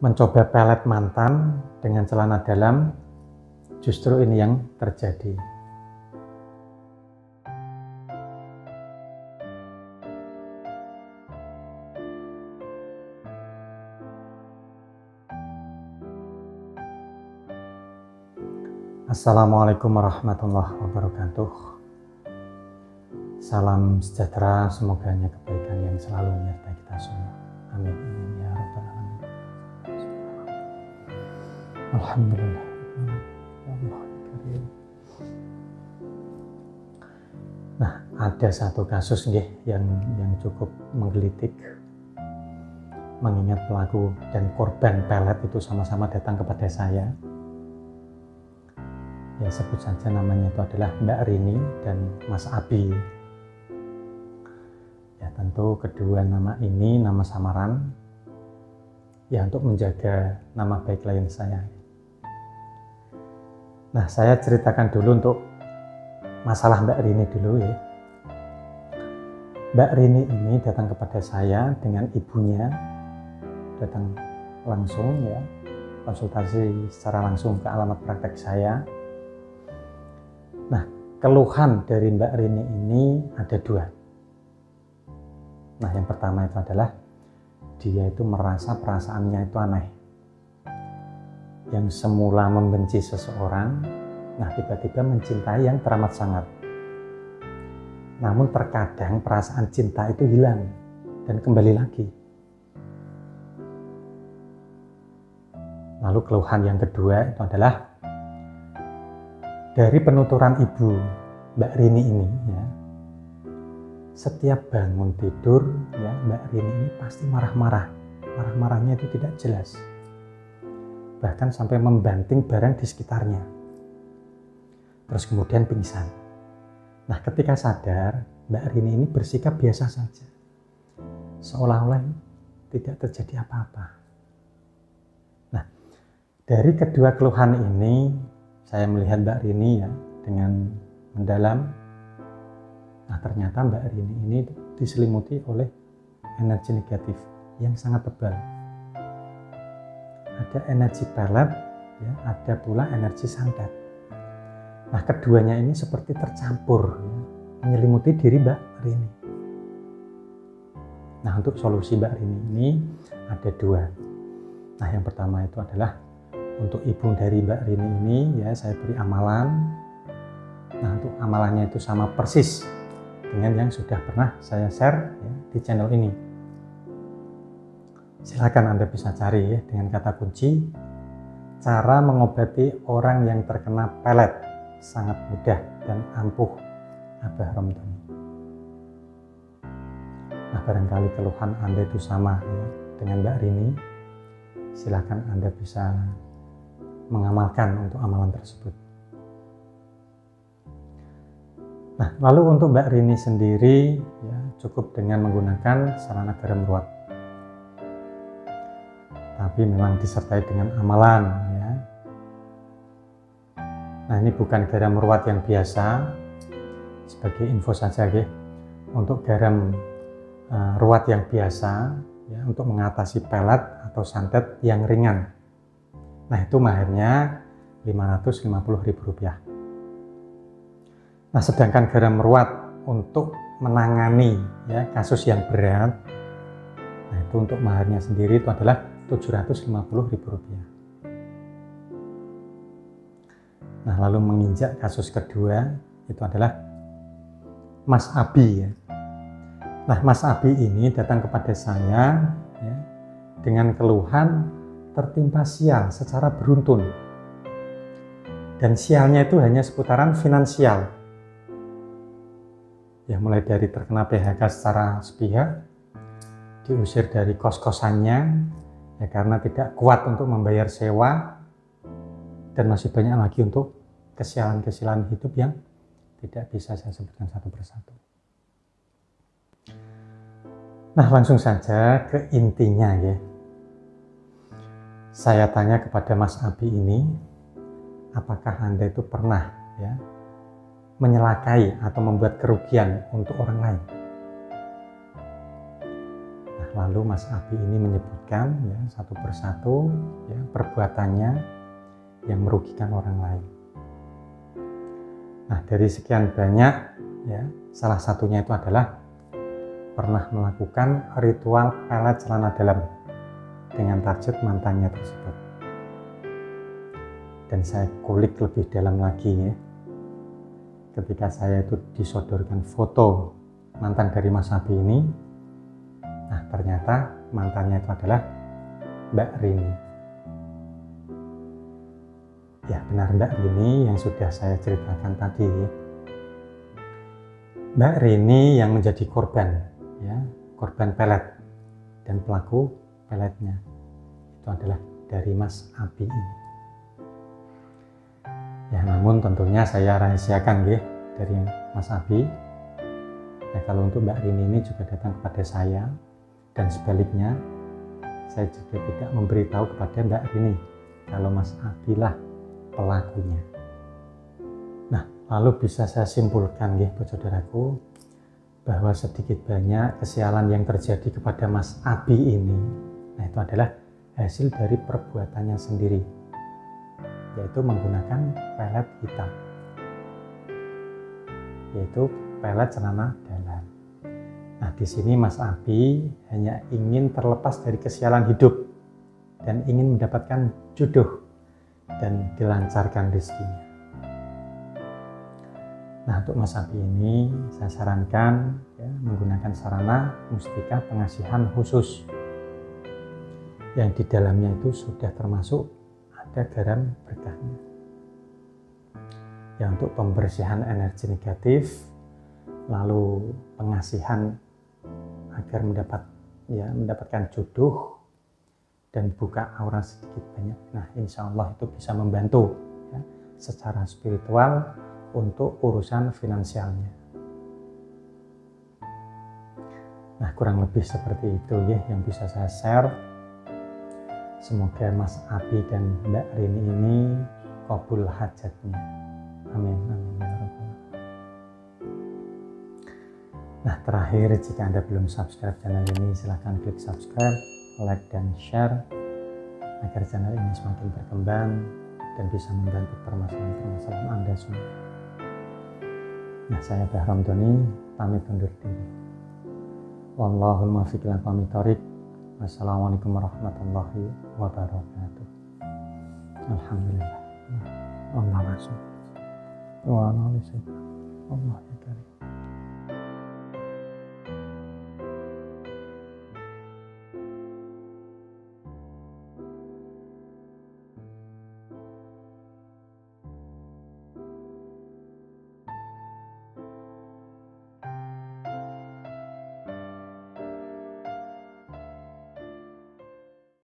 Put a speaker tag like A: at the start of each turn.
A: mencoba pelet mantan dengan celana dalam, justru ini yang terjadi. Assalamualaikum warahmatullahi wabarakatuh. Salam sejahtera, semoga hanya kebaikan yang selalu menyertai kita semua. Amin, amin ya rabbal alamin. Alhamdulillah. Nah, ada satu kasus yang cukup menggelitik, mengingat pelaku dan korban pelet itu sama-sama datang kepada saya. Ya, sebut saja namanya itu adalah Mbak Rini dan Mas Abi. Ya, tentu kedua nama ini nama samaran ya untuk menjaga nama baik klien saya. Nah, saya ceritakan dulu untuk masalah Mbak Rini dulu ya. Mbak Rini ini datang kepada saya dengan ibunya, datang langsung ya, konsultasi secara langsung ke alamat praktek saya. Nah, keluhan dari Mbak Rini ini ada dua. Nah, yang pertama itu adalah dia itu merasa perasaannya itu aneh. Yang semula membenci seseorang, nah tiba-tiba mencintai yang teramat sangat. Namun terkadang perasaan cinta itu hilang dan kembali lagi. Lalu keluhan yang kedua itu adalah dari penuturan ibu Mbak Rini ini ya, setiap bangun tidur ya Mbak Rini ini pasti marah-marah. Marah-marahnya itu tidak jelas. Bahkan sampai membanting barang di sekitarnya. Terus kemudian pingsan. Nah, ketika sadar, Mbak Rini ini bersikap biasa saja. Seolah-olah tidak terjadi apa-apa. Nah, dari kedua keluhan ini saya melihat Mbak Rini ya dengan mendalam. Nah, ternyata Mbak Rini ini diselimuti oleh energi negatif yang sangat tebal. Ada energi pelet, ya, ada pula energi santet. Nah, keduanya ini seperti tercampur, ya, menyelimuti diri Mbak Rini. Nah, untuk solusi Mbak Rini ini ada dua. Nah, yang pertama itu adalah untuk ibu dari Mbak Rini ini ya saya beri amalan. Nah, untuk amalannya itu sama persis dengan yang sudah pernah saya share ya, di channel ini. Silakan Anda bisa cari ya dengan kata kunci cara mengobati orang yang terkena pelet, sangat mudah dan ampuh Abah Romdhani. Nah, barangkali keluhan Anda itu sama ya, dengan Mbak Rini, silakan Anda bisa mengamalkan untuk amalan tersebut. Nah, lalu untuk Mbak Rini sendiri ya, cukup dengan menggunakan sarana garam ruat. Tapi memang disertai dengan amalan ya. Nah, ini bukan garam ruat yang biasa. Sebagai info saja ya. Untuk garam ruat yang biasa ya, untuk mengatasi pelet atau santet yang ringan. Nah, itu mahirnya Rp550.000. Nah, sedangkan garam ruat untuk menangani ya kasus yang berat, nah itu untuk mahirnya sendiri itu adalah Rp750.000. Nah, lalu menginjak kasus kedua itu adalah Mas Abi ya. Nah, Mas Abi ini datang kepada saya ya, dengan keluhan tertimpa sial secara beruntun, dan sialnya itu hanya seputaran finansial ya, mulai dari terkena PHK secara sepihak, diusir dari kos-kosannya ya karena tidak kuat untuk membayar sewa, dan masih banyak lagi untuk kesialan-kesialan hidup yang tidak bisa saya sebutkan satu persatu. Nah, langsung saja ke intinya ya. Saya tanya kepada Mas Abi ini, apakah Anda itu pernah ya menyelakai atau membuat kerugian untuk orang lain? Nah, lalu Mas Abi ini menyebutkan ya satu persatu ya perbuatannya yang merugikan orang lain. Nah, dari sekian banyak ya, salah satunya itu adalah pernah melakukan ritual pelet celana dalam dengan target mantannya tersebut. Dan saya kulik lebih dalam lagi ya. Ketika saya itu disodorkan foto mantan dari Mas Abi ini, nah ternyata mantannya itu adalah Mbak Rini. Ya benar, Mbak Rini yang sudah saya ceritakan tadi. Mbak Rini yang menjadi korban, ya, korban pelet, dan pelaku peletnya itu adalah dari Mas Abi ini. Ya namun tentunya saya rahasiakan ya dari Mas Abi. Ya kalau untuk Mbak Rini ini juga datang kepada saya, dan sebaliknya saya juga tidak memberitahu kepada Mbak Rini kalau Mas Abi lah pelakunya. Nah, lalu bisa saya simpulkan ya saudaraku, bahwa sedikit banyak kesialan yang terjadi kepada Mas Abi ini, nah itu adalah hasil dari perbuatannya sendiri, yaitu menggunakan pelet hitam, yaitu pelet celana dalam. Nah, di sini Mas Abi hanya ingin terlepas dari kesialan hidup dan ingin mendapatkan jodoh dan dilancarkan rezekinya. Nah, untuk Mas Abi ini saya sarankan ya, menggunakan sarana mustika pengasihan khusus yang di dalamnya itu sudah termasuk ada garam berkahnya. Ya, untuk pembersihan energi negatif, lalu pengasihan agar mendapatkan jodoh dan buka aura sedikit banyak. Nah, insya Allah itu bisa membantu ya, secara spiritual untuk urusan finansialnya. Nah, kurang lebih seperti itu ya yang bisa saya share. Semoga Mas Abi dan Mbak Rini ini kabul hajatnya. Amin, amin ya rabbal. Nah, terakhir, jika Anda belum subscribe channel ini, silahkan klik subscribe, like, dan share agar channel ini semakin berkembang dan bisa membantu permasalahan-permasalahan Anda semua. Nah, saya Bahram Doni, pamit undur diri. Wallahul muwaffiq ila aqwamit thoriq. Wassalamualaikum warahmatullahi wabarakatuh. Alhamdulillah. Allah masuk. Wa ala alihi. Allah.